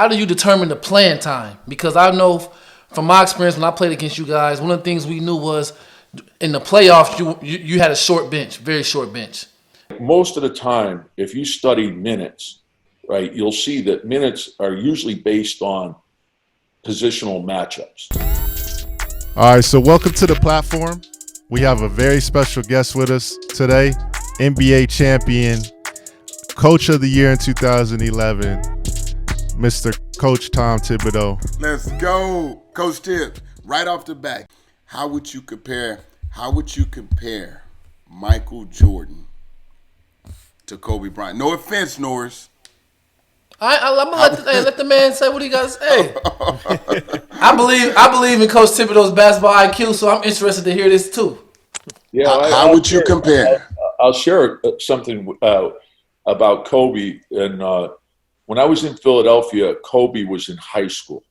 how do you determine the playing time? Because I know from my experience when I played against you guys, one of the things we knew was in the playoffs you had a short bench, very short bench. Most of the time, if you study minutes, right, you'll see that minutes are usually based on positional matchups. All right, so welcome to the platform. We have a very special guest with us today, NBA champion, Coach of the Year in 2011, Mr. Coach Tom Thibodeau. Let's go, Coach Tibbs. Right off the bat, how would you compare Michael Jordan to Kobe Bryant? No offense, Norris. I'm gonna let the man say what he got to say. I believe in Coach Thibodeau's basketball IQ, so I'm interested to hear this too. Yeah, how would you compare? I'll share something about Kobe. And when I was in Philadelphia, Kobe was in high school,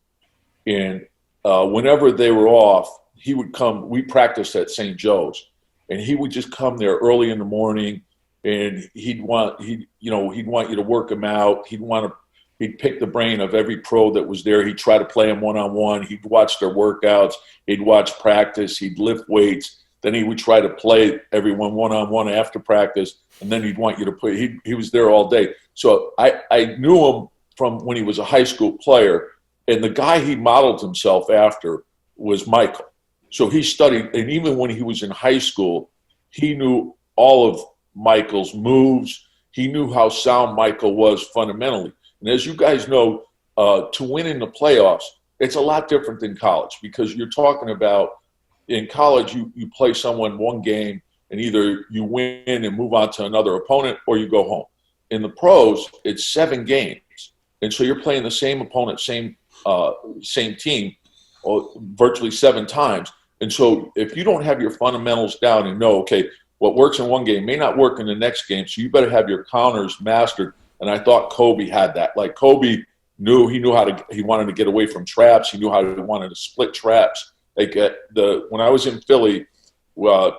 and whenever they were off, he would come. We practiced at St. Joe's, and he would just come there early in the morning. And he'd want you to work him out. He'd pick the brain of every pro that was there. He'd try to play them one-on-one. He'd watch their workouts. He'd watch practice. He'd lift weights. Then he would try to play everyone one-on-one after practice. And then he'd want you to play. He was there all day. So I knew him from when he was a high school player. And the guy he modeled himself after was Michael. So he studied. And even when he was in high school, he knew all of Michael's moves. He knew how sound Michael was fundamentally. And as you guys know, to win in the playoffs, it's a lot different than college, because you're talking about in college, you play someone one game and either you win and move on to another opponent or you go home. In the pros, it's 7 games. And so you're playing the same opponent, same team, virtually 7 times. And so if you don't have your fundamentals down and know, okay, what works in one game may not work in the next game, so you better have your counters mastered. And I thought Kobe had that. Like Kobe knew he wanted to get away from traps. He knew how he wanted to split traps. Like when I was in Philly,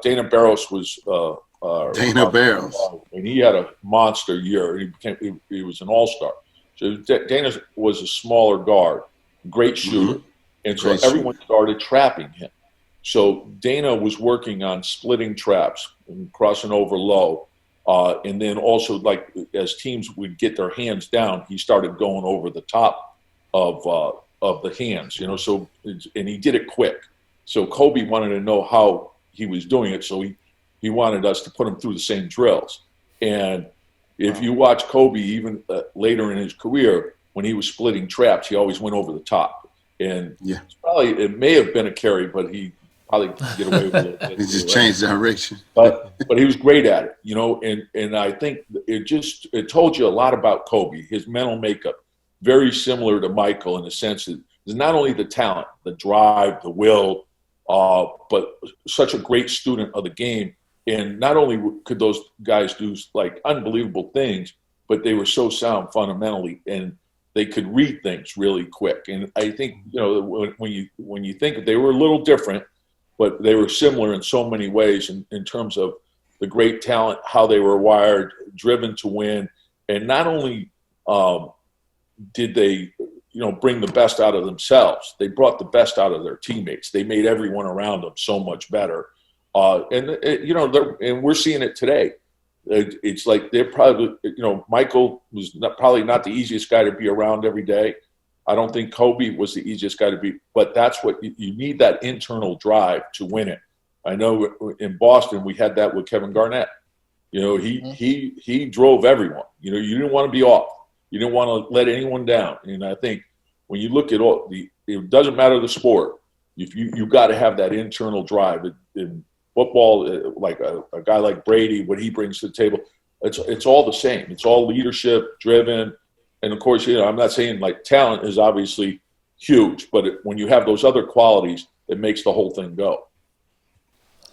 Dana Barros was Dana Barros, and he had a monster year. He was an all-star. So Dana was a smaller guard, great shooter, and so everyone started trapping him. So Dana was working on splitting traps and crossing over low. And then also, like, as teams would get their hands down, he started going over the top of the hands, so, and he did it quick. So Kobe wanted to know how he was doing it. So he wanted us to put him through the same drills. And if you watch Kobe, even later in his career, when he was splitting traps, he always went over the top. And it may have been a carry, but he probably get away with it. He just changed direction. But he was great at it, and I think it told you a lot about Kobe, his mental makeup, very similar to Michael in the sense that there's not only the talent, the drive, the will, but such a great student of the game. And not only could those guys do like unbelievable things, but they were so sound fundamentally, and they could read things really quick. And I think when you think they were a little different, but they were similar in so many ways in terms of the great talent, how they were wired, driven to win. And not only did they, bring the best out of themselves, they brought the best out of their teammates. They made everyone around them so much better. And we're seeing it today. It's like they're probably, Michael was probably not the easiest guy to be around every day. I don't think Kobe was the easiest guy to beat, but that's what you need, that internal drive to win it. I know in Boston we had that with Kevin Garnett. He drove everyone. You didn't want to be off. You didn't want to let anyone down. And I think when you look at it doesn't matter the sport. You got to have that internal drive. In football, like a guy like Brady, what he brings to the table, it's all the same. It's all leadership driven. And of course, I'm not saying like talent is obviously huge, but when you have those other qualities, it makes the whole thing go.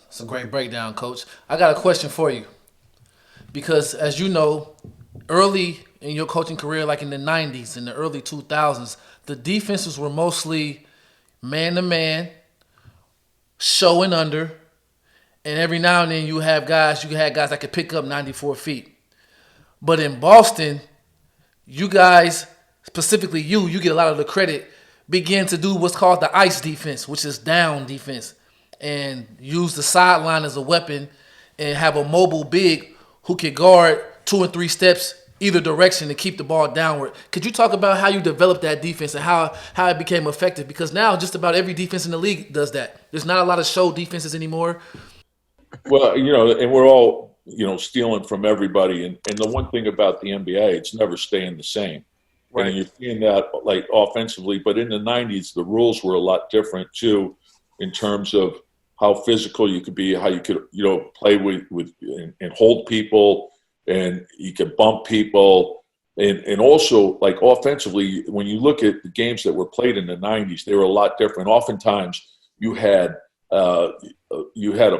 It's a great breakdown, Coach. I got a question for you. Because as you know, early in your coaching career, like in the 90s, in the early 2000s, the defenses were mostly man-to-man, show and under, and every now and then you had guys that could pick up 94 feet. But in Boston, you guys specifically you get a lot of the credit, begin to do what's called the ice defense, which is down defense, and use the sideline as a weapon and have a mobile big who can guard 2 and 3 steps either direction to keep the ball downward. Could you talk about how you developed that defense and how it became effective? Because now just about every defense in the league does that. There's not a lot of show defenses anymore. Well, and we're all, stealing from everybody. And the one thing about the NBA, it's never staying the same. Right. And you're seeing that like offensively. But in the 90s, the rules were a lot different too, in terms of how physical you could be, how you could, play with and hold people, and you could bump people. And also, like, offensively, when you look at the games that were played in the 90s, they were a lot different. Oftentimes, you had a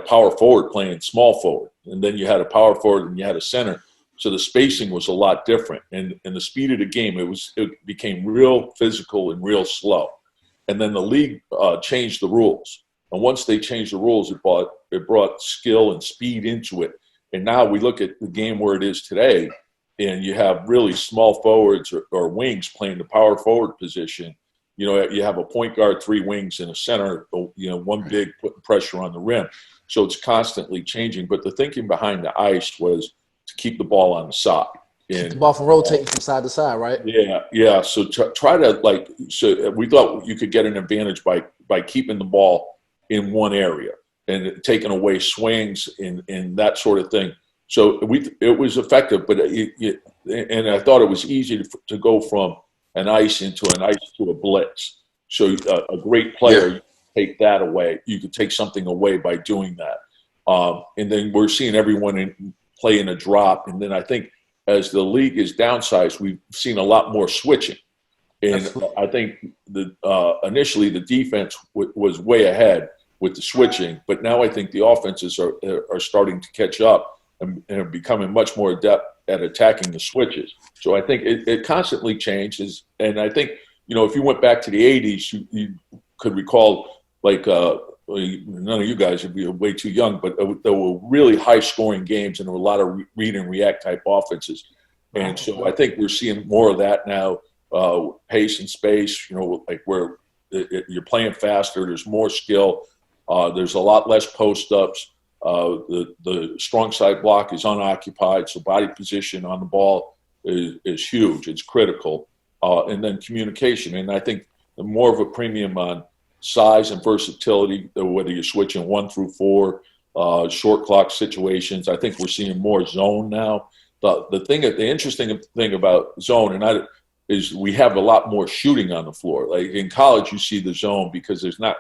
power forward playing small forward, and then you had a power forward and you had a center. So the spacing was a lot different, and the speed of the game, it became real physical and real slow. And then the league changed the rules, and once they changed the rules, it brought skill and speed into it. And now we look at the game where it is today, and you have really small forwards or wings playing the power forward position. You have a point guard, 3 wings, and a center, one big putting pressure on the rim. So it's constantly changing. But the thinking behind the ice was to keep the ball on the side. Keep the ball from rotating from side to side, right? Yeah. So try to, so we thought you could get an advantage by keeping the ball in one area and taking away swings and that sort of thing. So it was effective, but and I thought it was easy to go from an ice to a blitz. So a great player, take that away. You could take something away by doing that. And then we're seeing everyone play in a drop. And then I think as the league is downsized, we've seen a lot more switching. And I think initially the defense was way ahead with the switching, but now I think the offenses are starting to catch up and are becoming much more adept at attacking the switches. So I think it constantly changes. And I think, if you went back to the 80s, you could recall, like, none of you guys would be way too young, but there were really high-scoring games, and there were a lot of read and react type offenses. And so I think we're seeing more of that now, pace and space, like where you're playing faster, there's more skill, there's a lot less post-ups. The strong side block is unoccupied, so body position on the ball is huge. It's critical. And then communication. And I think more of a premium on size and versatility, whether you're switching 1 through 4, short clock situations. I think we're seeing more zone now. The interesting thing about zone is we have a lot more shooting on the floor. Like in college, you see the zone because there's not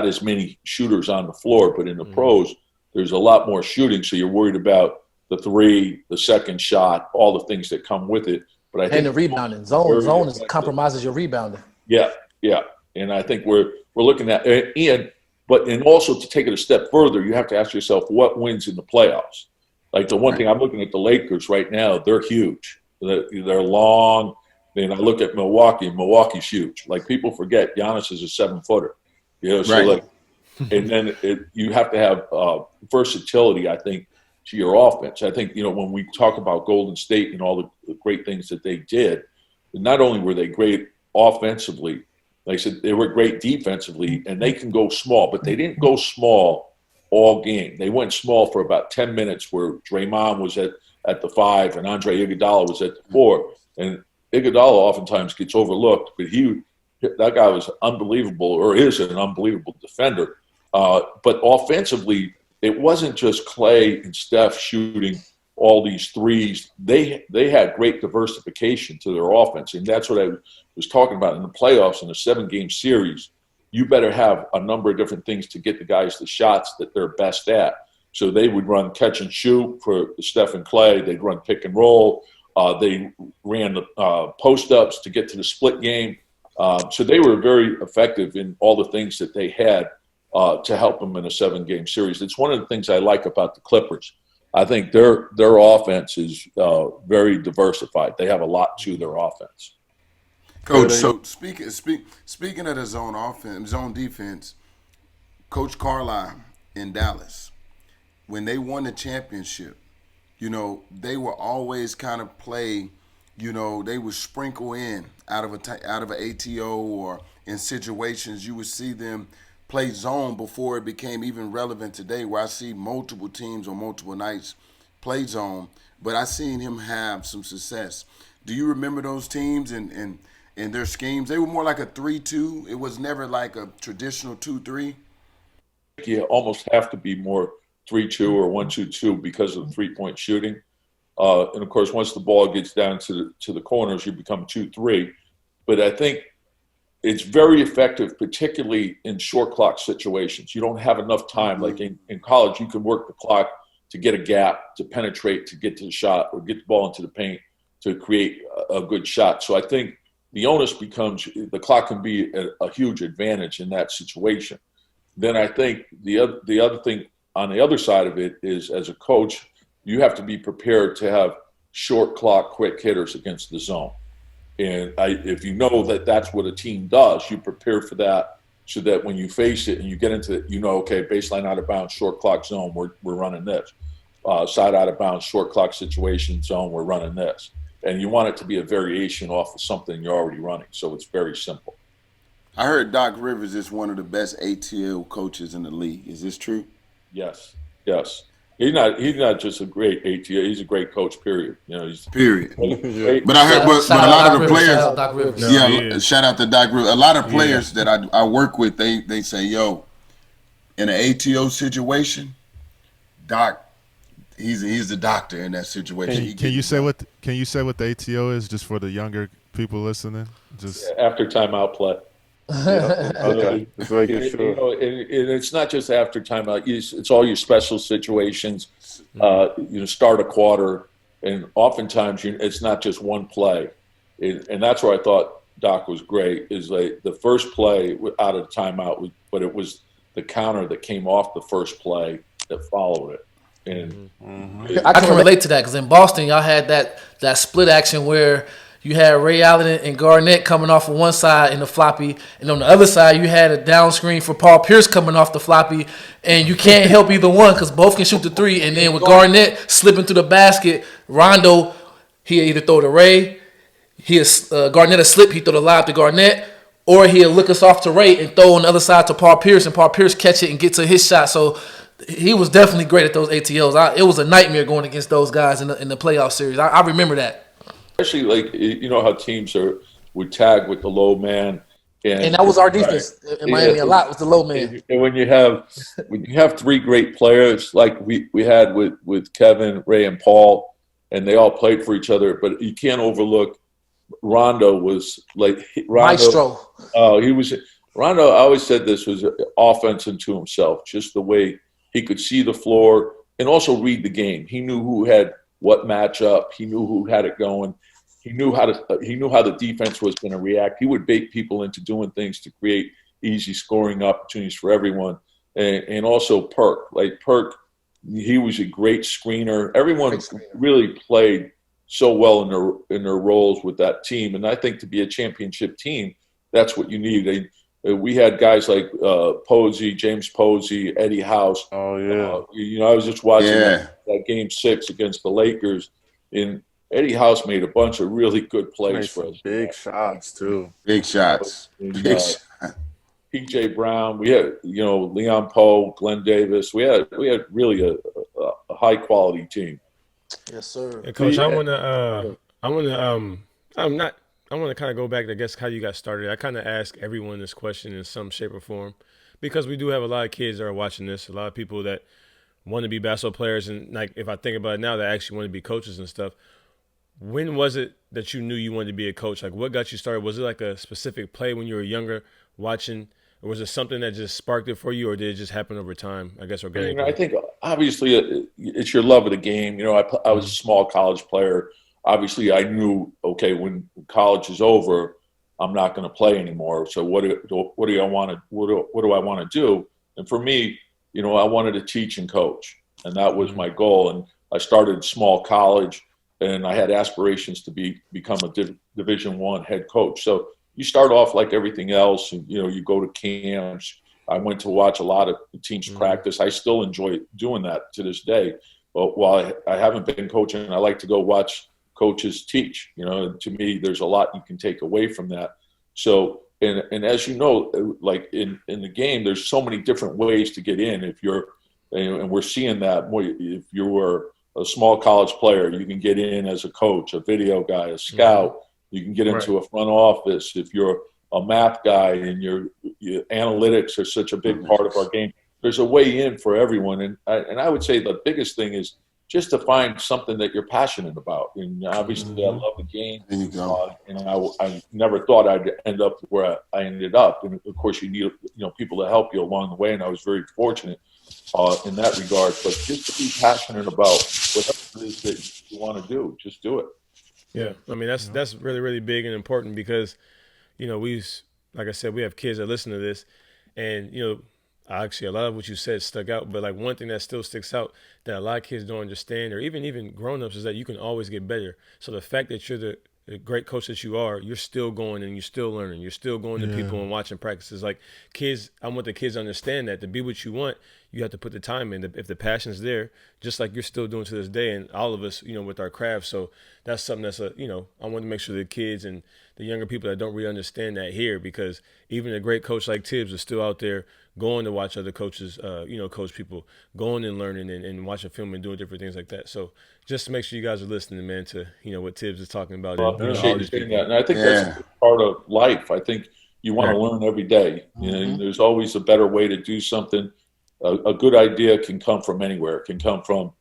as many shooters on the floor, but in the pros, there's a lot more shooting. So you're worried about the 3, the second shot, all the things that come with it. But I think and the rebounding zone compromises your rebounding. Yeah. And I think we're looking at and also to take it a step further, you have to ask yourself what wins in the playoffs. Like the one thing I'm looking at the Lakers right now, they're huge. They're long. And I look at Milwaukee, and Milwaukee's huge. Like people forget, Giannis is a 7-footer. So and then you have to have versatility, I think, to your offense. I think, when we talk about Golden State and all the great things that they did, not only were they great offensively, like I said, they were great defensively, and they can go small, but they didn't go small all game. They went small for about 10 minutes where Draymond was at the 5 and Andre Iguodala was at the 4. And Iguodala oftentimes gets overlooked, but that guy was unbelievable, or is an unbelievable defender. But offensively, it wasn't just Clay and Steph shooting all these threes. They had great diversification to their offense, and that's what I was talking about in the playoffs in a 7-game series. You better have a number of different things to get the guys the shots that they're best at. So they would run catch and shoot for Steph and Clay. They'd run pick and roll. They ran the post-ups to get to the split game. So they were very effective in all the things that they had to help them in a 7-game series. It's one of the things I like about the Clippers. I think their offense is very diversified. They have a lot to their offense. Coach, so speaking of the zone defense, Coach Carlisle in Dallas, when they won the championship, they were always kind of play they would sprinkle in out of an ATO, or in situations you would see them play zone before it became even relevant today, where I see multiple teams on multiple nights play zone. But I seen him have some success. Do you remember those teams and their schemes? They were more like a 3-2. It was never like a traditional 2-3. You almost have to be more 3-2 or 1-2-2 because of the three-point shooting. And of course, once the ball gets down to the corners, you become 2-3. But I think it's very effective, particularly in short clock situations. You don't have enough time. Like in college, you can work the clock to get a gap, to penetrate, to get to the shot, or get the ball into the paint to create a good shot. So I think the onus becomes the clock can be a huge advantage in that situation. Then I think the other thing on the other side of it is, as a coach, you have to be prepared to have short clock, quick hitters against the zone. And if you know that that's what a team does, you prepare for that so that when you face it and you get into it, okay, baseline out of bounds, short clock zone, we're running this. Side out of bounds, short clock situation zone, we're running this. And you want it to be a variation off of something you're already running. So it's very simple. I heard Doc Rivers is one of the best ATL coaches in the league. Is this true? Yes. He's not just a great ATL. He's a great coach. Period. Period. Great. But I heard, but a lot of the players. Shout out Doc Rivers. Shout out to Doc Rivers. A lot of players that I work with, they say, yo, in an ATO situation, Doc, he's the doctor in that situation. Can you say what the ATO is, just for the younger people listening? Just after timeout play. Okay. Just making sure. And it's not just after timeout. It's all your special situations. Start a quarter, and oftentimes it's not just one play. And that's where I thought Doc was great. Is like the first play out of timeout, but it was the counter that came off the first play that followed it. And I can relate to that because in Boston, y'all had that split action where you had Ray Allen and Garnett coming off of one side in the floppy, and on the other side you had a down screen for Paul Pierce coming off the floppy, and you can't help either one because both can shoot the three. And then with Garnett slipping through the basket, Rondo, he'll either throw to Ray, Garnett will slip, he throw the lob to Garnett, or he'll look us off to Ray and throw on the other side to Paul Pierce, and Paul Pierce catch it and get to his shot. So he was definitely great at those ATLs. It was a nightmare going against those guys in the playoff series. I remember that. Especially how teams would tag with the low man, and that was our defense in Miami a lot, was the low man. And when you have three great players like we had with Kevin, Ray, and Paul, and they all played for each other, but you can't overlook Rondo was like Maestro. Rondo. I always said this was offense unto himself, just the way he could see the floor and also read the game. He knew who had what matchup. He knew who had it going. He knew how the defense was going to react. He would bait people into doing things to create easy scoring opportunities for everyone. And also Perk. Like Perk, he was a great screener. Everyone really played so well in their roles with that team. And I think to be a championship team, that's what you need. We had guys like James Posey, Eddie House. Oh yeah. I was just watching that Game 6 against the Lakers, and Eddie House made a bunch of really good plays for us. Big shots too. Big shots. P.J. Brown. We had Leon Poe, Glenn Davis. We had really a high quality team. Yes, sir. Yeah, Coach, I want to kind of go back to, I guess, how you got started. I kind of ask everyone this question in some shape or form because we do have a lot of kids that are watching this, a lot of people that want to be basketball players, and like if I think about it now, they actually want to be coaches and stuff. When was it that you knew you wanted to be a coach? Like, what got you started? Was it like a specific play when you were younger watching, or was it something that just sparked it for you, or did it just happen over time, I guess, organically? I think obviously it's your love of the game. I was a small college player. Obviously, I knew, okay, when college is over, I'm not going to play anymore. So what do I want to do? And for me, I wanted to teach and coach, and that was my goal. And I started small college, and I had aspirations to become a Division I head coach. So you start off like everything else, and you go to camps. I went to watch a lot of teams practice. I still enjoy doing that to this day. But while I haven't been coaching, I like to go watch coaches teach. To me, there's a lot you can take away from that. So, and as you know, like in the game, there's so many different ways to get in. And we're seeing that if you were a small college player, you can get in as a coach, a video guy, a scout. You can get into a front office. If you're a math guy and your analytics are such a big part of our game, there's a way in for everyone. And I would say the biggest thing is just to find something that you're passionate about. And obviously, I love the game. And I never thought I'd end up where I ended up. And of course, you need people to help you along the way. And I was very fortunate in that regard. But just to be passionate about whatever it is that you want to do, just do it. Yeah, I mean that's really, really big and important because, like I said, we have kids that listen to this, and actually a lot of what you said stuck out. But like one thing that still sticks out that a lot of kids don't understand, or even grown-ups, is that you can always get better. So the fact that you're the great coach that you are, you're still going and you're still learning. You're still going to people and watching practices. Like kids, I want the kids to understand that to be what you want, you have to put the time in. If the passion's there, just like you're still doing to this day, and all of us, with our craft. So that's something that's I want to make sure the kids and the younger people that don't really understand that here, because even a great coach like Thibs is still out there going to watch other coaches, coach people, going and learning and watching film and doing different things like that. So just to make sure you guys are listening, man, to what Thibs is talking about. Well, I appreciate you saying that, and I think that's part of life. I think you want to learn every day. There's always a better way to do something. A good idea can come from anywhere. It can come from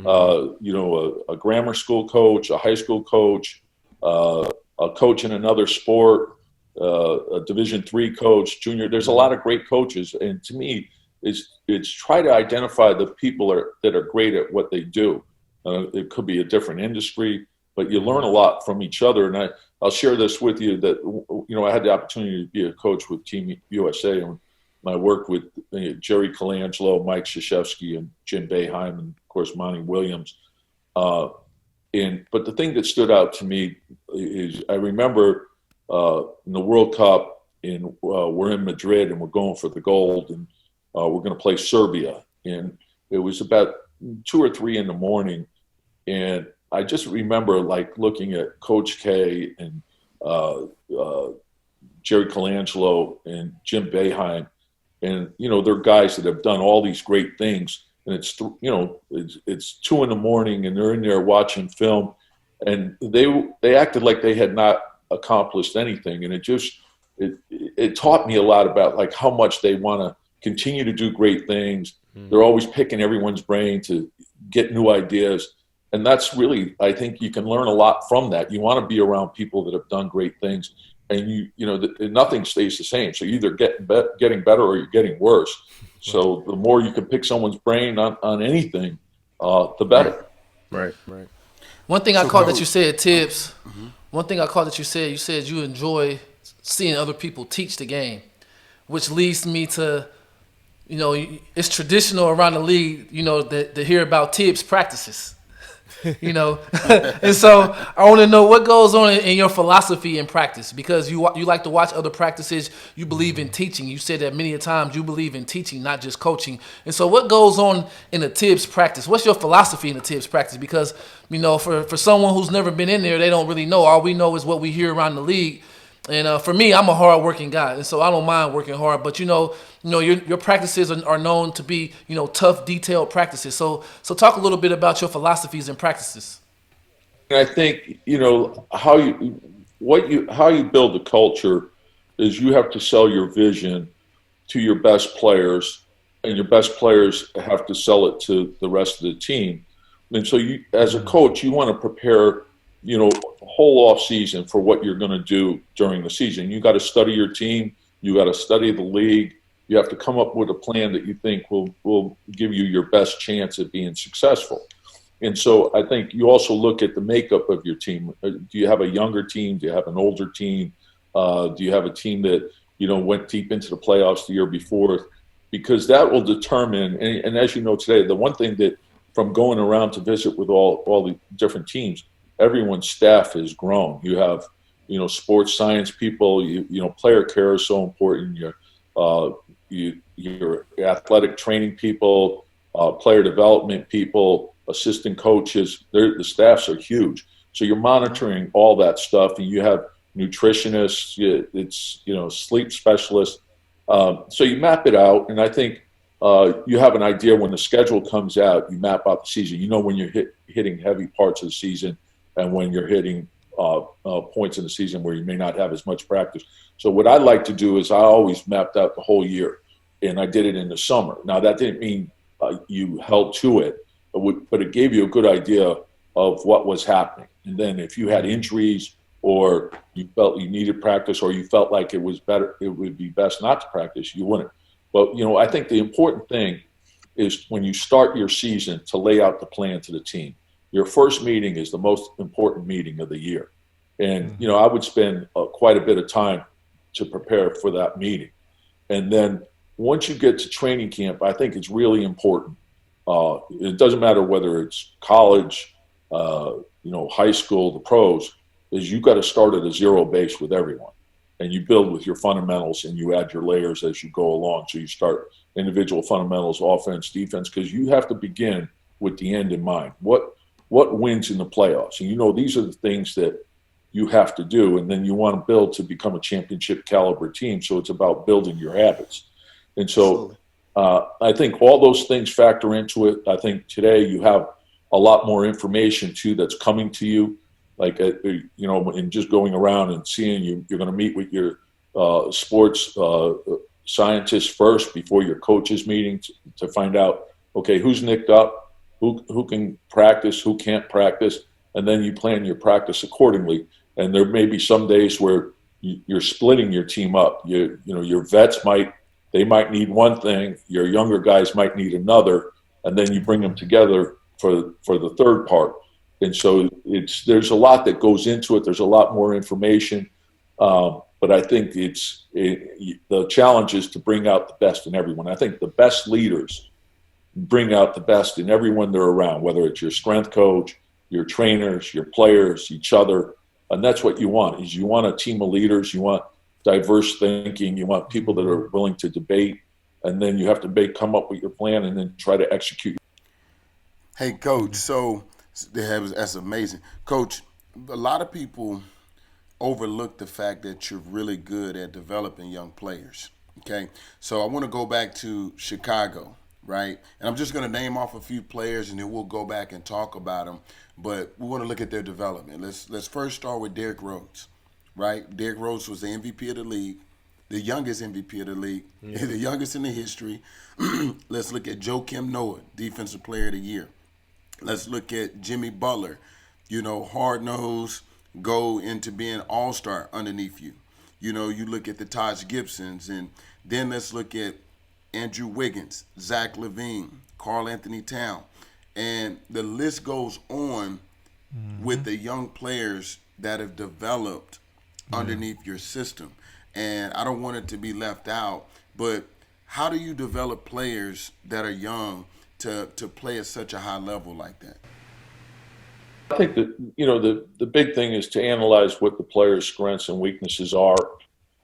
a grammar school coach, a high school coach, a coach in another sport, a Division III coach, junior. There's a lot of great coaches, and to me, it's try to identify the people that are great at what they do. It could be a different industry, but you learn a lot from each other. And I'll share this with you that I had the opportunity to be a coach with Team USA, and I worked with Jerry Colangelo, Mike Krzyzewski, and Jim Boeheim, and of course Monty Williams. But the thing that stood out to me is I remember in the World Cup, we're in Madrid and we're going for the gold, and we're going to play Serbia. And it was about 2 or 3 in the morning, and I just remember looking at Coach K and Jerry Colangelo and Jim Boeheim, and they're guys that have done all these great things. And it's 2 in the morning, and they're in there watching film, and they acted like they had not accomplished anything. And it taught me a lot about how much they want to continue to do great things. They're always picking everyone's brain to get new ideas. And that's really, I think you can learn a lot from that. You want to be around people that have done great things, and nothing stays the same. So you're either getting better or you're getting worse. So the more you can pick someone's brain on anything, the better. Right. One thing I caught that you said, Thibs, one thing I caught that you said you enjoy seeing other people teach the game, which leads me to, it's traditional around the league, to hear about Thibs practices. And so I want to know what goes on in your philosophy in practice, because you like to watch other practices. You believe in teaching. You said that many a times. You believe in teaching, not just coaching. And so what goes on in a Thibs practice? What's your philosophy in a Thibs practice? Because for someone who's never been in there, they don't really know. All we know is what we hear around the league. And for me, I'm a hard-working guy, and so I don't mind working hard. But your practices are known to be tough, detailed practices. So talk a little bit about your philosophies and practices. I think how you build a culture is you have to sell your vision to your best players, and your best players have to sell it to the rest of the team. And so you, as a coach, you want to prepare whole off season for what you're going to do during the season. You got to study your team. You got to study the league. You have to come up with a plan that you think will give you your best chance at being successful. And so I think you also look at the makeup of your team. Do you have a younger team? Do you have an older team? Do you have a team that went deep into the playoffs the year before? Because that will determine. And as you know today, the one thing that from going around to visit with all the different teams, everyone's staff has grown. You have, sports science people. Player care is so important. Your athletic training people, player development people, assistant coaches. The staffs are huge. So you're monitoring all that stuff, and you have nutritionists, it's, sleep specialists. So you map it out, and I think you have an idea when the schedule comes out. You map out the season. You know when you're hitting heavy parts of the season, and when you're hitting points in the season where you may not have as much practice. So what I like to do is I always mapped out the whole year, and I did it in the summer. Now that didn't mean you held to it, but it gave you a good idea of what was happening. And then if you had injuries, or you felt you needed practice, or you felt like it would be best not to practice, you wouldn't. But, I think the important thing is when you start your season to lay out the plan to the team. Your first meeting is the most important meeting of the year. And, I would spend quite a bit of time to prepare for that meeting. And then once you get to training camp, I think it's really important. It doesn't matter whether it's college, high school, the pros, is you got to start at a zero base with everyone. And you build with your fundamentals, and you add your layers as you go along. So you start individual fundamentals, offense, defense, because you have to begin with the end in mind. What wins in the playoffs? And these are the things that you have to do, and then you want to build to become a championship caliber team. So it's about building your habits. And so I think all those things factor into it. I think today you have a lot more information too that's coming to you. Like, and just going around and seeing you're going to meet with your sports scientists first before your coaches meeting to find out, okay, who's nicked up, who can practice, who can't practice, and then you plan your practice accordingly. And there may be some days where you're splitting your team up. Your vets might need one thing, your younger guys might need another, and then you bring them together for the third part. And so there's a lot that goes into it. There's a lot more information, but I think the challenge is to bring out the best in everyone. I think the best leaders bring out the best in everyone they're around, whether it's your strength coach, your trainers, your players, each other, and that's what you want. Is you want a team of leaders, you want diverse thinking, you want people that are willing to debate, and then you have to come up with your plan and then try to execute. Hey, Coach. So. That's amazing. Coach, a lot of people overlook the fact that you're really good at developing young players, okay? So I want to go back to Chicago, right? And I'm just going to name off a few players, and then we'll go back and talk about them. But we want to look at their development. Let's first start with Derrick Rose, right? Derrick Rose was the MVP of the league, the youngest MVP of the league, the youngest in the history. Let's look at Joakim Noah, Defensive Player of the Year. Let's look at Jimmy Butler, hard-nosed, go into being all-star underneath you. You look at the Taj Gibsons, and then let's look at Andrew Wiggins, Zach LaVine, Karl Anthony Towns. And the list goes on with the young players that have developed underneath your system. And I don't want it to be left out, but how do you develop players that are young to play at such a high level like that? I think that, the big thing is to analyze what the players' strengths and weaknesses are,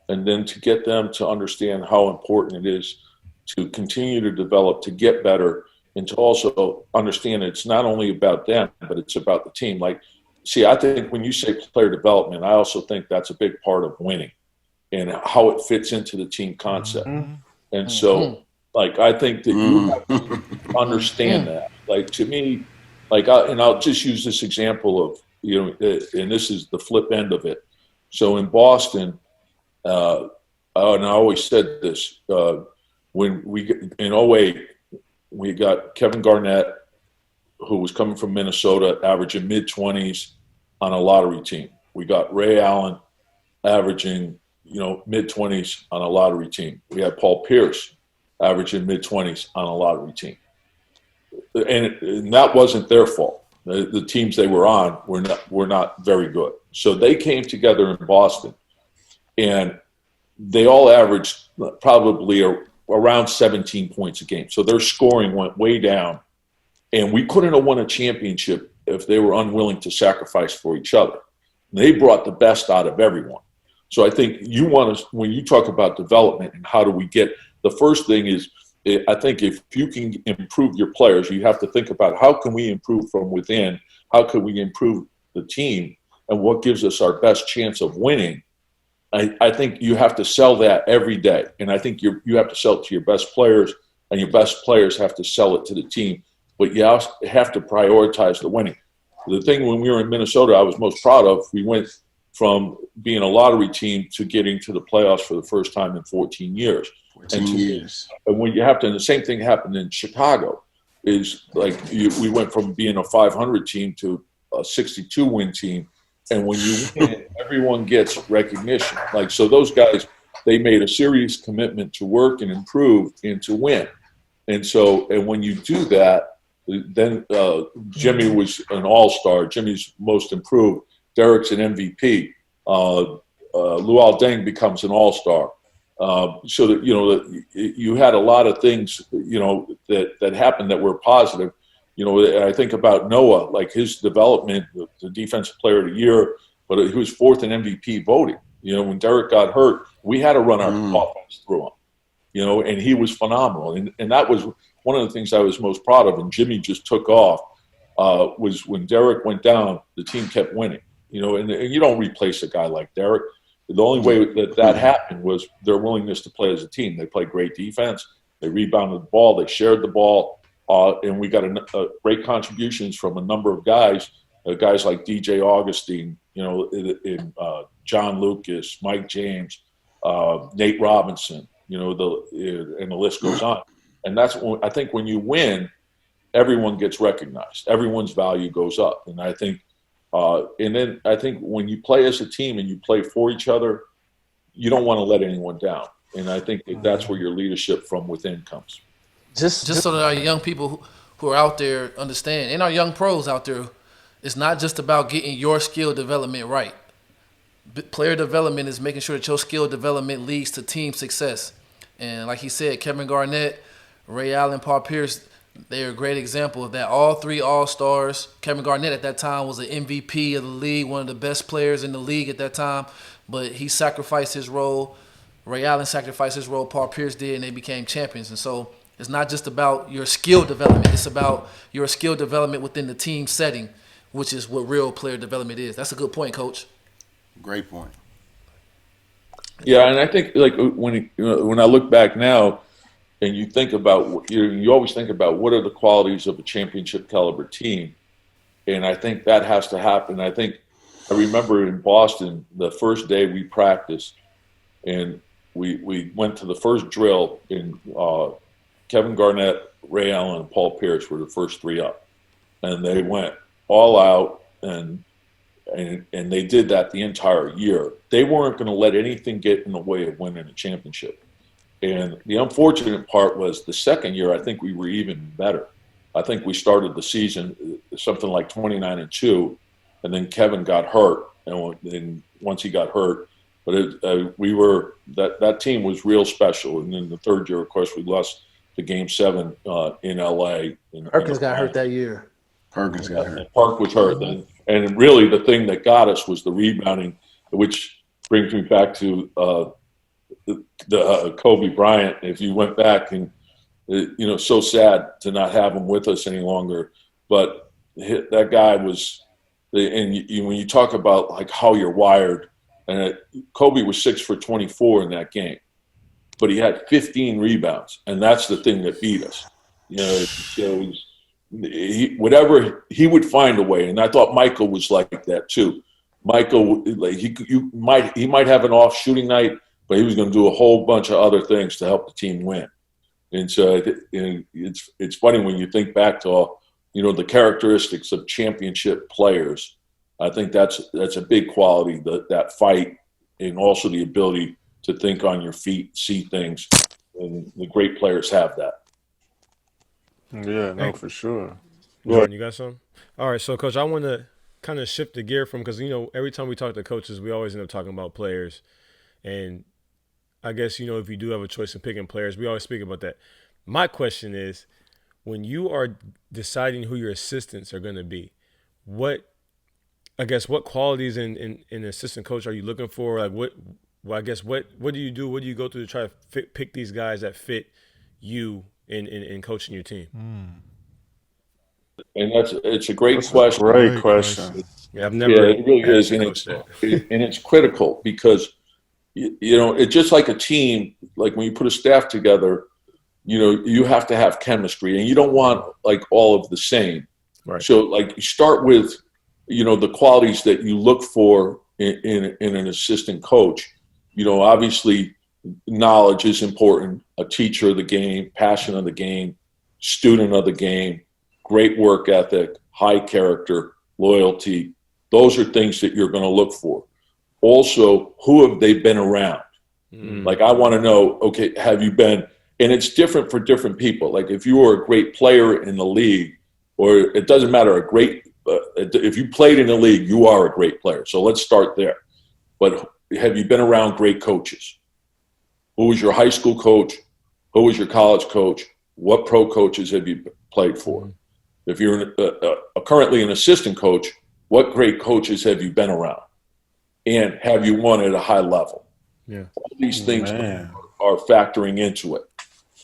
and then to get them to understand how important it is to continue to develop, to get better, and to also understand it's not only about them, but it's about the team. I think when you say player development, I also think that's a big part of winning and how it fits into the team concept. And so, I think that you have to understand that. To me, and I'll just use this example of, and this is the flip end of it. So in Boston, and I always said this, when in 2008, we got Kevin Garnett, who was coming from Minnesota, averaging mid-20s on a lottery team. We got Ray Allen averaging, mid-20s on a lottery team. We had Paul Pierce averaging mid-20s on a lottery team. And that wasn't their fault. The teams they were on were not very good. So they came together in Boston, and they all averaged probably around 17 points a game. So their scoring went way down, and we couldn't have won a championship if they were unwilling to sacrifice for each other. They brought the best out of everyone. So I think when you talk about development and how do we get, the first thing is, I think if you can improve your players, you have to think about how can we improve from within? How can we improve the team and what gives us our best chance of winning, I think you have to sell that every day. And I think you have to sell it to your best players, and your best players have to sell it to the team. But you also have to prioritize the winning. The thing when we were in Minnesota I was most proud of, we went from being a lottery team to getting to the playoffs for the first time in 14 years. 14 years. And when you have to, and the same thing happened in Chicago, is like we went from being a 500 team to a 62-win team. And when you win, everyone gets recognition. Like, so those guys, they made a serious commitment to work and improve and to win. And so, and when you do that, then Jimmy was an all-star. Jimmy's most improved. Derek's an MVP. Luol Deng becomes an all-star. So that, that you had a lot of things, that happened that were positive. I think about Noah, like his development, the defensive player of the year, but he was fourth in MVP voting. When Derek got hurt, we had to run our offense through him, and he was phenomenal. And that was one of the things I was most proud of. And Jimmy just took off, was when Derek went down, the team kept winning, and you don't replace a guy like Derek. The only way that happened was their willingness to play as a team. They played great defense. They rebounded the ball. They shared the ball. And we got great contributions from a number of guys like DJ Augustine, John Lucas, Mike James, Nate Robinson, and the list goes on. And that's I think when you win, everyone gets recognized. Everyone's value goes up. And I think, and then I think when you play as a team and you play for each other, you don't want to let anyone down. And I think that's where your leadership from within comes. Just so that our young people who are out there understand, and our young pros out there, it's not just about getting your skill development right. Player development is making sure that your skill development leads to team success. And like he said, Kevin Garnett, Ray Allen, Paul Pierce, they're a great example of that. All three All-Stars. Kevin Garnett at that time was an MVP of the league, one of the best players in the league at that time, but he sacrificed his role. Ray Allen sacrificed his role, Paul Pierce did, and they became champions. And so it's not just about your skill development. It's about your skill development within the team setting, which is what real player development is. That's a good point, Coach. Great point. Yeah, and I think like when I look back now, and you think about you always think about what are the qualities of a championship caliber team, and I think that has to happen. I remember in Boston the first day we practiced, and we went to the first drill, and Kevin Garnett, Ray Allen, and Paul Pierce were the first three up, and they went all out, and they did that the entire year. They weren't going to let anything get in the way of winning a championship. And the unfortunate part was the second year, I think we were even better. I think we started the season something like 29-2, and then Kevin got hurt. And once he got hurt, but that team was real special. And then the third year, of course, we lost the Game 7 in L.A. Perkins got hurt that year. Perkins got hurt. Park was hurt. And really the thing that got us was the rebounding, which brings me back to the Kobe Bryant. If you went back and, so sad to not have him with us any longer. But that guy was – and when you talk about like how you're wired, and Kobe was 6 for 24 in that game, but he had 15 rebounds, and that's the thing that beat us. He would find a way, and I thought Michael was like that too. Michael, like he might have an off shooting night, but he was going to do a whole bunch of other things to help the team win. And so it's funny when you think back to the characteristics of championship players. I think that's a big quality, that fight, and also the ability to think on your feet, see things, and the great players have that. Yeah, no, for sure. Jordan, you got something? All right, so Coach, I want to kind of shift the gear from, because every time we talk to coaches, we always end up talking about players, and I guess if you do have a choice in picking players, we always speak about that. My question is, when you are deciding who your assistants are going to be, what qualities in an assistant coach are you looking for? Like what do you do? What do you go through to try to pick these guys that fit you in coaching your team? And it's a great That's a question. great question. Yeah, I've Yeah, never it really is, asked a and coach that. it's critical because it's just like a team. Like when you put a staff together, you have to have chemistry, and you don't want like all of the same. Right. So like you start with, the qualities that you look for in an assistant coach. Obviously knowledge is important. A teacher of the game, passion of the game, student of the game, great work ethic, high character, loyalty. Those are things that you're going to look for. Also, who have they been around? Like I want to know, okay, have you been, and it's different for different people. Like if you were a great player in the league, or it doesn't matter, if you played in the league, you are a great player. So let's start there. But have you been around great coaches? Who was your high school coach? Who was your college coach? What pro coaches have you played for? If you're currently an assistant coach, what great coaches have you been around? And have you won at a high level? Yeah. All these things are factoring into it.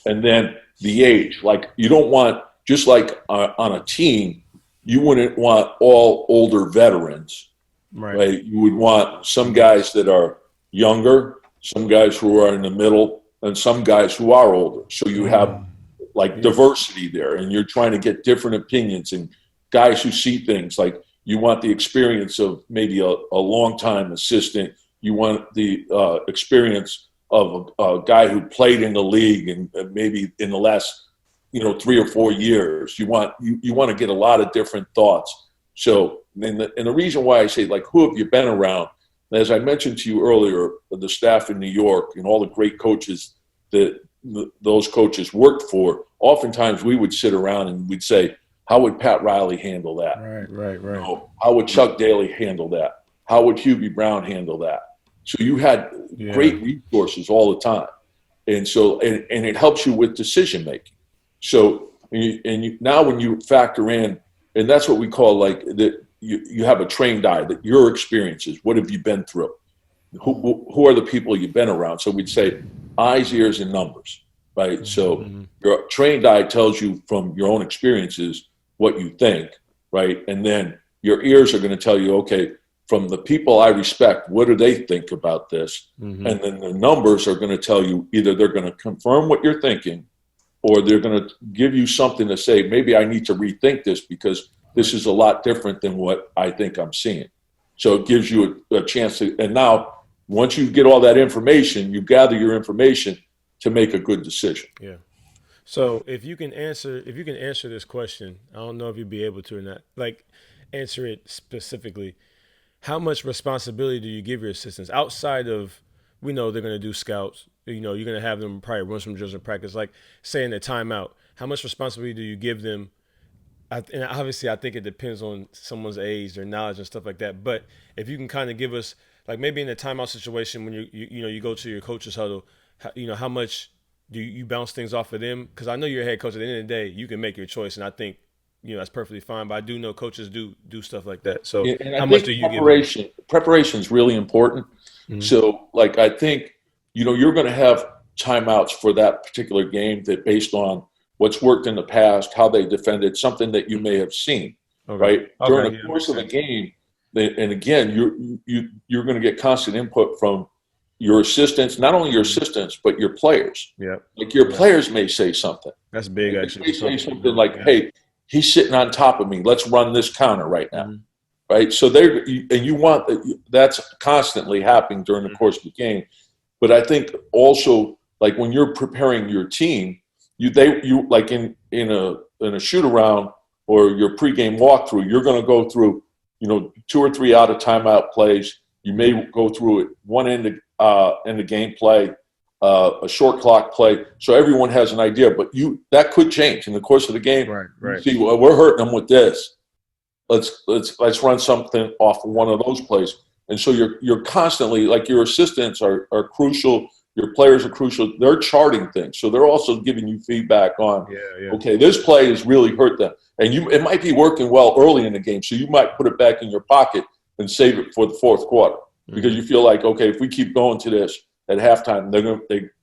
And then the age. Like you don't want, just like on a team, you wouldn't want all older veterans. Right? You would want some guys that are younger, some guys who are in the middle, and some guys who are older. So you have like diversity there, and you're trying to get different opinions and guys who see things. Like you want the experience of maybe a long-time assistant. You want the experience of a guy who played in the league and maybe in the last 3 or 4 years. You want to get a lot of different thoughts. So and the reason why I say, like, who have you been around? As I mentioned to you earlier, the staff in New York and all the great coaches that those coaches worked for, oftentimes we would sit around and we'd say, how would Pat Riley handle that? Right. How would Chuck Daly handle that? How would Hubie Brown handle that? So you had great resources all the time. And so, and it helps you with decision making. So, now when you factor in, and that's what we call like that, you have a trained eye, that your experiences, what have you been through? Who are the people you've been around? So we'd say eyes, ears, and numbers, right? So your trained eye tells you from your own experiences what you think, right? And then your ears are going to tell you, okay, from the people I respect, what do they think about this? And then the numbers are going to tell you, either they're going to confirm what you're thinking, or they're going to give you something to say, maybe I need to rethink this because this is a lot different than what I think I'm seeing. So it gives you a chance to, and now once you get all that information, you gather your information to make a good decision. Yeah. So if you can answer this question, I don't know if you'd be able to or not, like answer it specifically. How much responsibility do you give your assistants outside of, we know they're going to do scouts, you're going to have them probably run some drills in practice, like saying a timeout. How much responsibility do you give them? And obviously I think it depends on someone's age, their knowledge and stuff like that. But if you can kind of give us, like maybe in a timeout situation when you go to your coach's huddle, how much do you bounce things off of them? Because I know you're a head coach. At the end of the day, you can make your choice, and I think that's perfectly fine. But I do know coaches do stuff like that. So how much do you give them? Preparation is really important. So like I think you're going to have timeouts for that particular game that based on what's worked in the past, how they defended, something that you may have seen, right? During the course of the game, and again, you're going to get constant input from your assistants, not only your assistants, but your players. Yeah. Like your players may say something. That's big, actually. They say something like, hey, he's sitting on top of me. Let's run this counter right now. Right? So you want that's constantly happening during the course of the game. But I think also, like when you're preparing your team, you like in a shoot around or your pregame walkthrough, you're going to go through 2 or 3 out of timeout plays. You may go through it one end in the game play, a short clock play, so everyone has an idea. But that could change in the course of the game. Right. You see, well, we're hurting them with this. Let's run something off of one of those plays. And so you're constantly, like, your assistants are crucial. Your players are crucial. They're charting things. So they're also giving you feedback on, okay, this play has really hurt them. And it might be working well early in the game. So you might put it back in your pocket and save it for the fourth quarter because you feel like, okay, if we keep going to this at halftime,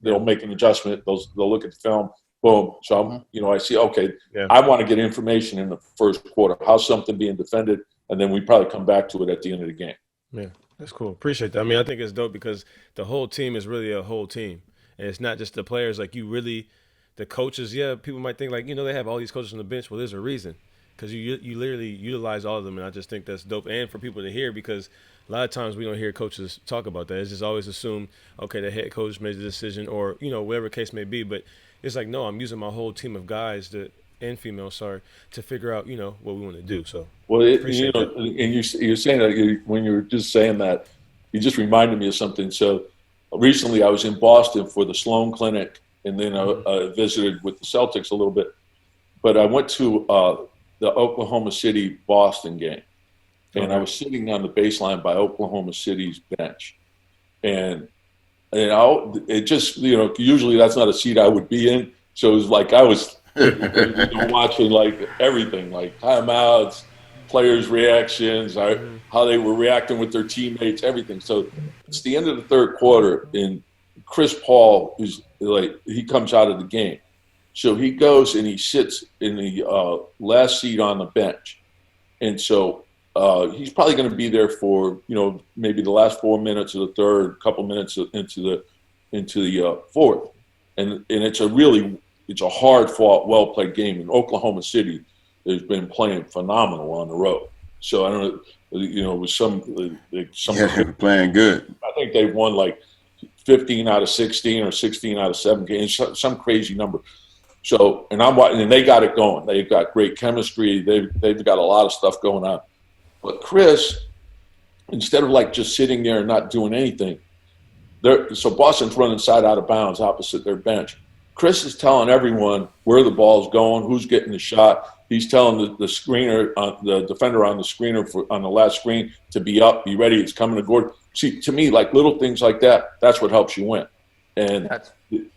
they'll make an adjustment. They'll look at the film. Boom. So I see, okay, I want to get information in the first quarter. How's something being defended? And then we probably come back to it at the end of the game. Yeah, that's cool. Appreciate that. I mean, I think it's dope because the whole team is really a whole team. And it's not just the players. Like, the coaches, people might think, like, they have all these coaches on the bench. Well, there's a reason. Because you literally utilize all of them. And I just think that's dope. And for people to hear, because a lot of times we don't hear coaches talk about that. It's just always assumed, okay, the head coach made the decision or, whatever case may be. But it's like, no, I'm using my whole team of guys and females, to figure out, what we want to do. So, well, and you're saying that when you were just saying that, you just reminded me of something. So recently I was in Boston for the Sloan Clinic, and then I visited with the Celtics a little bit. But I went to the Oklahoma City-Boston game, and I was sitting on the baseline by Oklahoma City's bench. And it just, usually that's not a seat I would be in. So it was like I was watching like everything, like timeouts, players' reactions, how they were reacting with their teammates, everything. So it's the end of the third quarter, and Chris Paul is like, he comes out of the game. So he goes and he sits in the last seat on the bench. And so he's probably going to be there for, maybe the last 4 minutes of the third, couple minutes into the fourth. And it's a hard-fought, well-played game. And Oklahoma City has been playing phenomenal on the road. So I don't know, with some playing good. I think they've won like 15 out of 16 or 16 out of 7 games, some crazy number. So, and I'm watching, and they got it going. They've got great chemistry. They've got a lot of stuff going on. But Chris, instead of like just sitting there and not doing anything, so Boston's running side out of bounds opposite their bench. Chris is telling everyone where the ball's going, who's getting the shot. He's telling the screener, the defender on the screener on the last screen to be up, be ready. It's coming to Gordon. See, to me, like little things like that, that's what helps you win. And and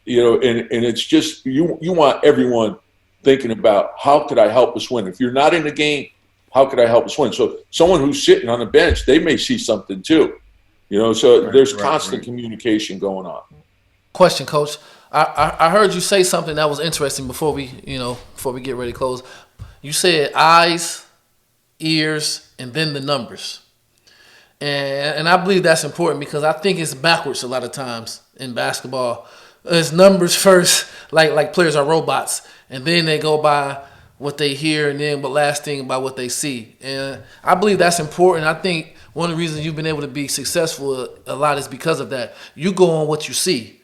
it's just you want everyone thinking about how could I help us win. If you're not in the game, how could I help us win? So someone who's sitting on the bench, they may see something too. So there's constant communication going on. Question, Coach. I heard you say something that was interesting before we get ready to close. You said eyes, ears, and then the numbers. And I believe that's important because I think it's backwards a lot of times in basketball. It's numbers first, like players are robots, and then they go by what they hear, and then but last thing by what they see. And I believe that's important. I think one of the reasons you've been able to be successful a lot is because of that. You go on what you see.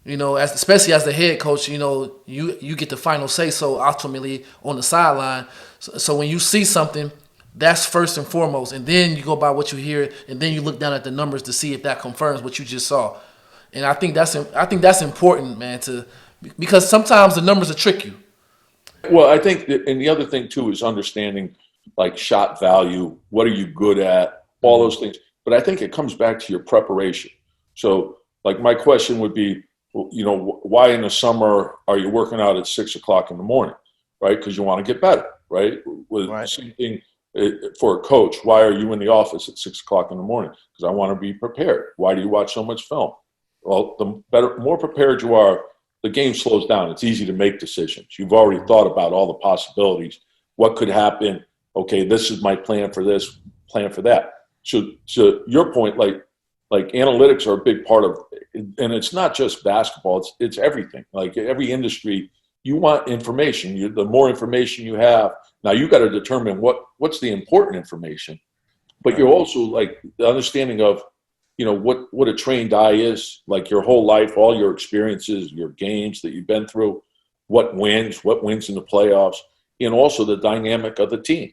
Especially as the head coach, you get the final say so ultimately on the sideline. So when you see something, that's first and foremost, and then you go by what you hear, and then you look down at the numbers to see if that confirms what you just saw. And I think that's important, man, because sometimes the numbers will trick you. Well, I think and the other thing too is understanding like shot value. What are you good at? All those things. But I think it comes back to your preparation. So, like my question would be, why in the summer are you working out at 6 o'clock in the morning, right? Because you want to get better, right? Same thing for a coach. Why are you in the office at 6 o'clock in the morning? Because I want to be prepared. Why do you watch so much film? Well, the more prepared you are, the game slows down. It's easy to make decisions. You've already thought about all the possibilities. What could happen? Okay, this is my plan for this, plan for that. So to your point, like analytics are a big part of it. And it's not just basketball, it's everything. Like every industry, you want information. The more information you have, now you got to determine what's the important information. But you're also like the understanding of, what a trained eye is, like your whole life, all your experiences, your games that you've been through, what wins in the playoffs, and also the dynamic of the team,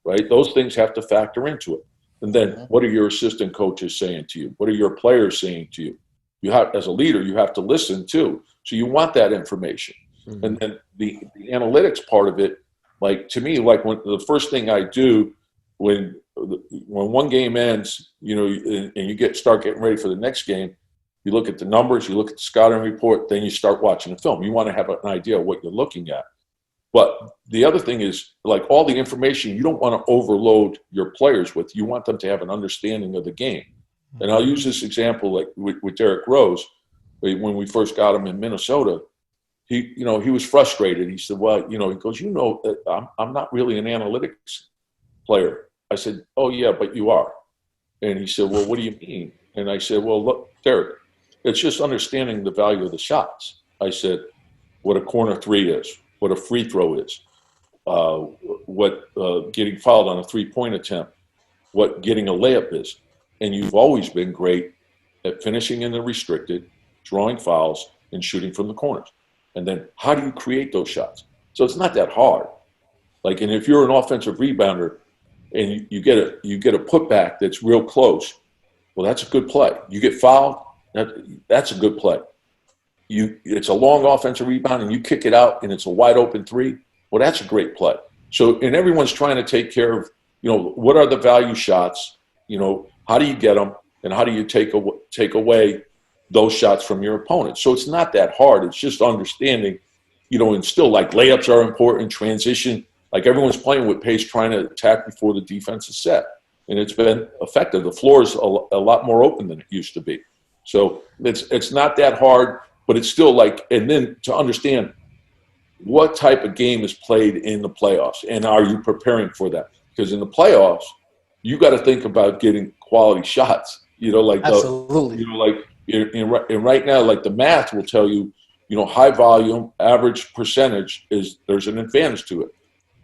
right? Those things have to factor into it. And then what are your assistant coaches saying to you? What are your players saying to you? You have, as a leader, you have to listen too. So you want that information. Mm-hmm. And then the analytics part of it, like to me, like when the first thing I do when one game ends, and you start getting ready for the next game, you look at the numbers, you look at the scouting report, then you start watching the film. You want to have an idea of what you're looking at. But the other thing is, like all the information, you don't want to overload your players with. You want them to have an understanding of the game. And I'll use this example like with Derrick Rose. When we first got him in Minnesota, he was frustrated. He said, well, he goes, I'm not really an analytics player. I said, oh yeah, but you are. And he said, well, what do you mean? And I said, well, look, Derek, it's just understanding the value of the shots. I said, what a corner three is, what a free throw is, what getting fouled on a 3-point attempt, what getting a layup is. And you've always been great at finishing in the restricted, drawing fouls, and shooting from the corners. And then how do you create those shots? So it's not that hard. Like, and if you're an offensive rebounder and you get a putback that's real close, well, that's a good play. You get fouled, that's a good play. It's a long offensive rebound and you kick it out and it's a wide open three. Well, that's a great play. So, and everyone's trying to take care of, what are the value shots? How do you get them and how do you take away those shots from your opponent? So it's not that hard. It's just understanding, and still like layups are important, transition, like everyone's playing with pace, trying to attack before the defense is set. And it's been effective. The floor is a lot more open than it used to be. So it's not that hard, but it's still like, and then to understand what type of game is played in the playoffs and are you preparing for that? Because in the playoffs, you got to think about getting quality shots, Absolutely. And right now, like the math will tell you, high volume, average percentage there's an advantage to it.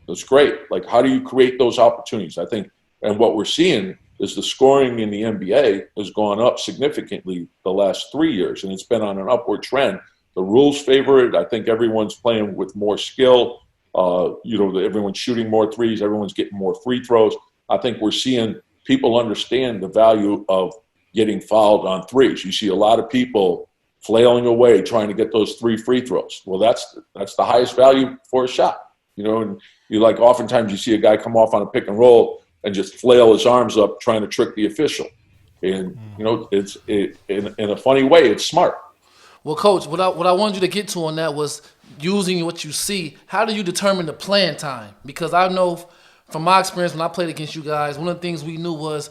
That's great. Like, how do you create those opportunities? I think, and what we're seeing is the scoring in the NBA has gone up significantly the last 3 years, and it's been on an upward trend. The rules favor it. I think everyone's playing with more skill. Everyone's shooting more threes. Everyone's getting more free throws. I think we're seeing people understand the value of getting fouled on threes. You see a lot of people flailing away trying to get those 3 free throws. Well, that's the highest value for a shot. And oftentimes you see a guy come off on a pick and roll and just flail his arms up trying to trick the official. And, it's in a funny way, it's smart. Well, Coach, what I wanted you to get to on that was using what you see. How do you determine the playing time? Because I know from my experience when I played against you guys, one of the things we knew was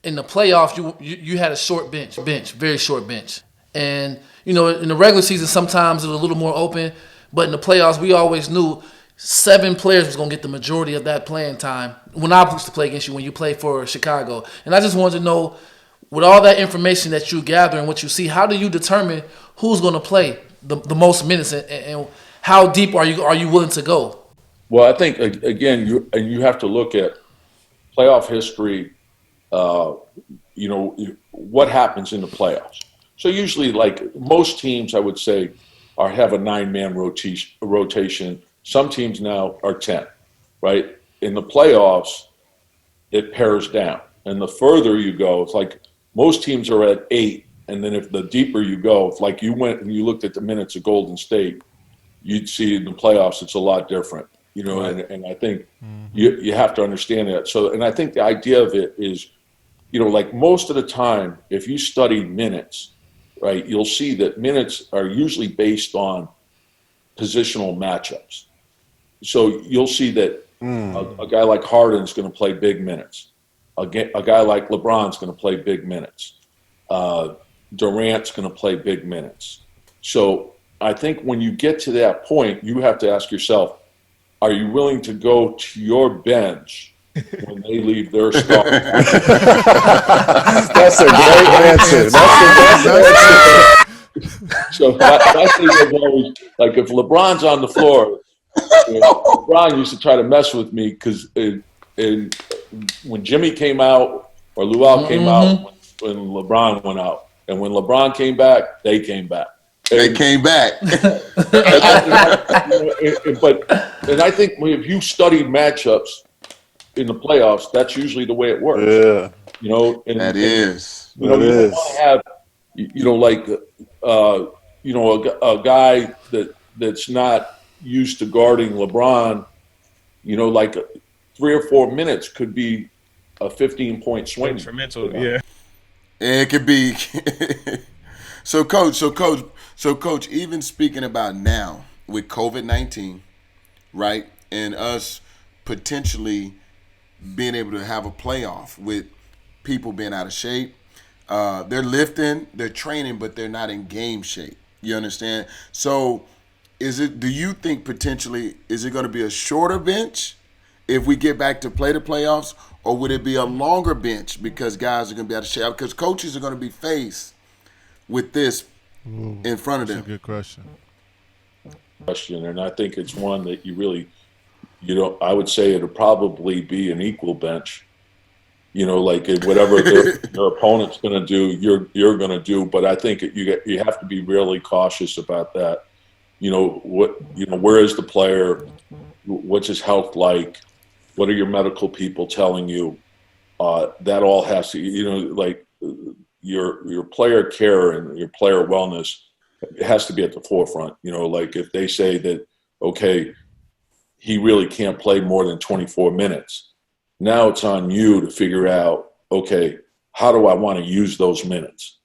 in the playoffs you had a short bench, very short bench. And, in the regular season sometimes it was a little more open, but in the playoffs we always knew 7 players was going to get the majority of that playing time when I used to play against you, when you played for Chicago. And I just wanted to know, with all that information that you gather and what you see, how do you determine who's going to play the most minutes and how deep are you willing to go? Well, I think, again, you have to look at playoff history, what happens in the playoffs. So usually, like most teams, I would say, have a 9-man rotation. Some teams now are 10, right? In the playoffs, it pares down. And the further you go, it's like most teams are at 8. And then if the deeper you go, if like you went and you looked at the minutes of Golden State, you'd see in the playoffs it's a lot different, and I think you have to understand that. So, and I think the idea of it is, like most of the time, if you study minutes, right, you'll see that minutes are usually based on positional matchups. So you'll see that a guy like Harden's going to play big minutes. A guy like LeBron's going to play big minutes. Durant's going to play big minutes. So I think when you get to that point, you have to ask yourself, are you willing to go to your bench when they leave their star? That's a great answer. So I think of always, like if LeBron's on the floor, LeBron used to try to mess with me because when Jimmy came out or Luau came out, when LeBron went out, and when LeBron came back, they came back. They came back. And I think if you studied matchups in the playoffs, that's usually the way it works. Yeah. That is. You don't want to have, a guy that's not used to guarding LeBron, like 3 or 4 minutes could be a 15-point swing. Instrumental, yeah. It could be. So coach, even speaking about now with COVID-19, right, and us potentially being able to have a playoff with people being out of shape, they're lifting, they're training, but they're not in game shape. You understand? So Do you think potentially is it going to be a shorter bench if we get back to play the playoffs, or would it be a longer bench because guys are going to be able to share? Because coaches are going to be faced with this in front of them. That's a good question. And I think it's one that I would say it'll probably be an equal bench. Like whatever their opponent's going to do, you're going to do. But I think you have to be really cautious about that. Where is the player? What's his health like? What are your medical people telling you? That all has to, like your player care and your player wellness has to be at the forefront. Like if they say that, okay, he really can't play more than 24 minutes. Now it's on you to figure out, okay, how do I want to use those minutes?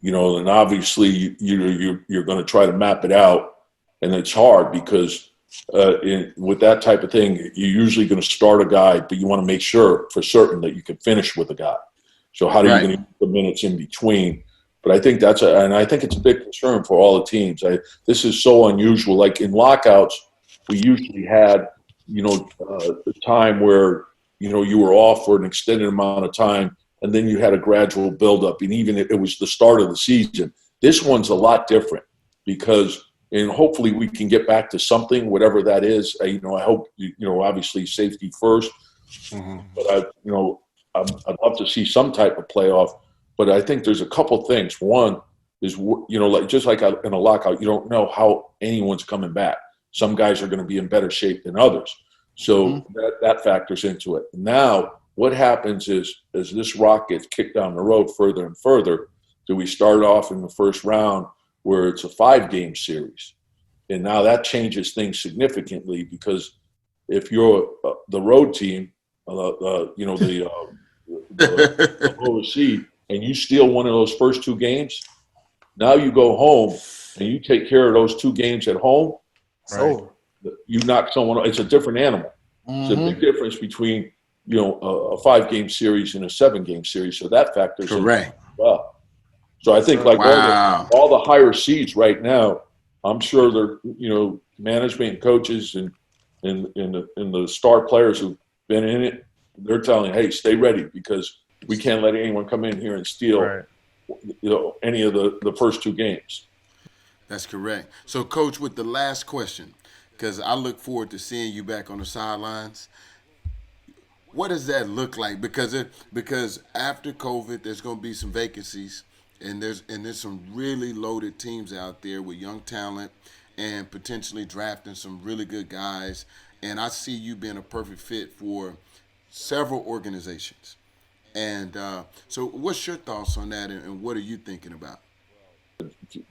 And obviously you're going to try to map it out, and it's hard because with that type of thing, you're usually going to start a guy, but you want to make sure for certain that you can finish with a guy. So how are you going to use the minutes in between? But I think and I think it's a big concern for all the teams. This is so unusual. Like in lockouts, we usually had, the time where, you were off for an extended amount of time, and then you had a gradual buildup, and even it was the start of the season. This one's a lot different because, and hopefully we can get back to something, whatever that is. I hope, obviously safety first, but I'd love to see some type of playoff. But I think there's a couple things. One is, like just like in a lockout, you don't know how anyone's coming back. Some guys are going to be in better shape than others. So that factors into it. Now, what happens is, as this rock gets kicked down the road further and further, do we start off in the first round where it's a 5-game series? And now that changes things significantly, because if you're the road team, the lower seed, and you steal one of those first 2 games, now you go home and you take care of those 2 games at home. So you knock someone. It's a different animal. It's a big difference between a 5-game series and a 7-game series. So that factors in as well. So I think all the higher seeds right now, I'm sure they're management and coaches and the star players who've been in it, they're telling, hey, stay ready, because we can't let anyone come in here and steal any of the first 2 games. That's correct. So, Coach, with the last question, because I look forward to seeing you back on the sidelines, what does that look like? Because after COVID, there's going to be some vacancies, and there's some really loaded teams out there with young talent and potentially drafting some really good guys. And I see you being a perfect fit for several organizations. And so what's your thoughts on that, and what are you thinking about?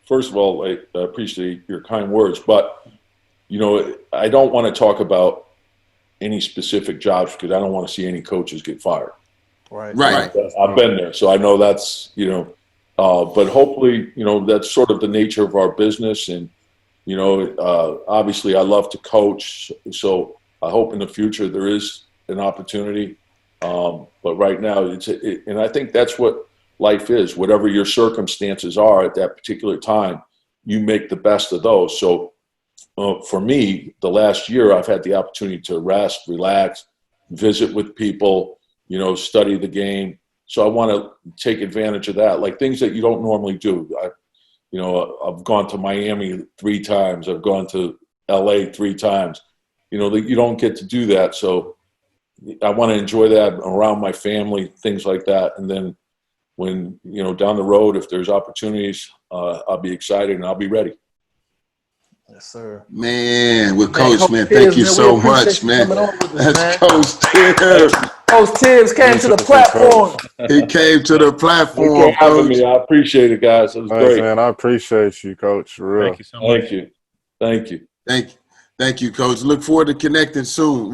First of all, I appreciate your kind words, but, I don't want to talk about any specific jobs because I don't want to see any coaches get fired. Right. I've been there, so I know that's, but hopefully, that's sort of the nature of our business. And, obviously I love to coach, so I hope in the future there is an opportunity. But right now, and I think that's what life is. Whatever your circumstances are at that particular time, you make the best of those. So for me, the last year, I've had the opportunity to rest, relax, visit with people, study the game. So I want to take advantage of that, like things that you don't normally do. I've gone to Miami 3 times. I've gone to LA 3 times. You don't get to do that. So I want to enjoy that around my family, things like that. And then when, down the road, if there's opportunities, I'll be excited and I'll be ready. Yes, sir. Man, Coach, thank you so much, man. That's Coach Thibs. Coach Thibs came to the platform. He came to the platform. Thanks for having me. I appreciate it, guys. It was great. Man, I appreciate you, Coach. For real. Thank you so much. Thank you. Thank you, Coach. Look forward to connecting soon.